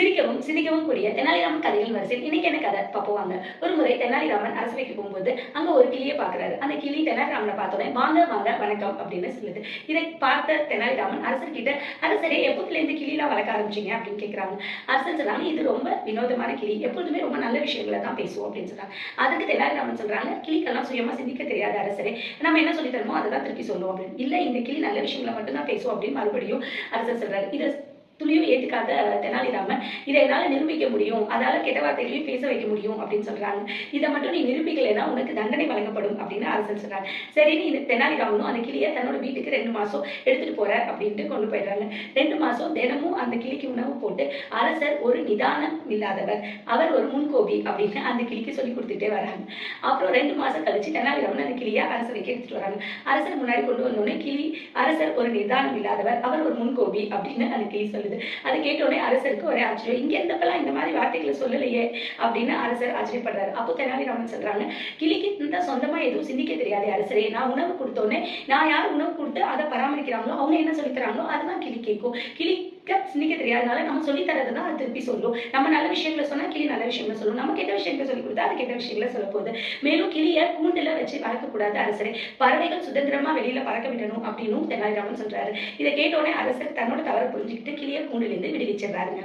சிரிக்கவும் சிந்திக்கவும் கூடிய தெனாலிராமன் கதைகள் வரிசையில் இன்னைக்கு என்ன கதை பார்ப்போம். ஒரு முறை தெனாலிராமன் அரசவைக்கு போகும்போது அங்க ஒரு கிளியை பாக்குறாரு. அந்த கிளி தெனாலிராமனை பார்த்தோன்னே வாங்க வாங்க வணக்கம் அப்படின்னு சொல்லுது. இதை பார்த்த தெனாலிராமன் அரசர்கிட்ட, அரசரே எப்போதுல இருந்து கிளியெல்லாம் வளர்க்க ஆரம்பிச்சீங்க அப்படின்னு கேட்கிறாங்க. அரசர் சொல்றாங்க, இது ரொம்ப வினோதமான கிளி, எப்பொழுதுமே ரொம்ப நல்ல விஷயங்களை தான் பேசுவோம் அப்படின்னு சொல்றாங்க. அதுக்கு தெனாலிராமன் சொல்றாங்க, கிளிக்கெல்லாம் சுயமா சிந்திக்க தெரியாது அரசரே, நம்ம என்ன சொல்லி தரமோ அதை தான் திருப்பி சொல்லுவோம் அப்படின்னு. இல்ல, இந்த கிளி நல்ல விஷயங்களை மட்டும் தான் பேசுவோம் அப்படின்னு மறுபடியும் அரசர் சொல்றாரு. இதை துளியும் ஏத்துக்காத தெனாலிராமன், இதை என்னால நிரூபிக்க முடியும், அதால கெட்ட வார்த்தைகளையும் பேச வைக்க முடியும் அப்படின்னு சொல்றாங்க. இதை மட்டும் நீ நிரூபிக்கலைன்னா உனக்கு தண்டனை வழங்கப்படும் அப்படின்னு அரசர் சொல்றாங்க. சரின்னு இந்த தெனாலிராமனும் அந்த கிளியை தன்னோட வீட்டுக்கு 2 மாசம் எடுத்துட்டு போற அப்படின்ட்டு கொண்டு போயிடுறாங்க. 2 மாசம் தினமும் அந்த கிளிக்கு உணவு போட்டு, அரசர் ஒரு நிதானம் இல்லாதவர், அவர் ஒரு முன்கோபி அப்படின்னு அந்த கிளிக்கு சொல்லி கொடுத்துட்டே வராங்க. அப்புறம் 2 மாசம் கழிச்சு தெனாலிராமன் அந்த கிளியை அரசவைக்கு எடுத்துட்டு வராங்க. அரசர் முன்னாடி கொண்டு வந்தோடனே கிளி, அரசர் ஒரு நிதானம் இல்லாதவர், அவர் ஒரு முன்கோபி அப்படின்னு அந்த கிளி சொல்லுது. அதை கேட்டோடனே அரசருக்கு ஒரே ஆச்சரியம், இங்க இருந்தப்பெல்லாம் இந்த மாதிரி வார்த்தைகளை சொல்லலையே அப்படின்னு அரசர் ஆச்சரியப்படுறாரு. அப்போ தெனாலிராமன் சொல்றாங்க, கிளிக்கு இந்த சொந்தமா எதுவும் சிந்திக்க தெரியாது அரசரே, நான் உணவு கொடுத்தோடனே நான் யார் உணவு கொடுத்து அதை பராமரிக்கிறாங்களோ அவங்க என்ன சொல்லி தராங்களோ அதுதான் கிளி கேட்கும். கிளிக்க சிந்திக்க தெரியாதனால நம்ம சொல்லி தரது தான் அது திருப்பி சொல்லும். நம்ம நல்ல விஷயங்களை சொன்னா கிளி நல்ல விஷயங்களை சொல்லும், நம்ம கெட்ட விஷயங்களை சொல்லி கொடுத்தா அது கெட்ட விஷயங்களை சொல்ல போகுது. மேலும் கிளியை கூண்டுல வச்சு வளர்க்க கூடாது அரசரே, பறவைகள் சுதந்திரமா வெளியில பறக்க விடணும் அப்படின்னு தெனாலிராமன் சொல்றாரு. இதை கேட்டோடனே அரசர் தன்னோட தவறை புரிஞ்சுக்கிட்டு கிளியை கூண்டிலிருந்து விடுவிச்சிடுறாருங்க.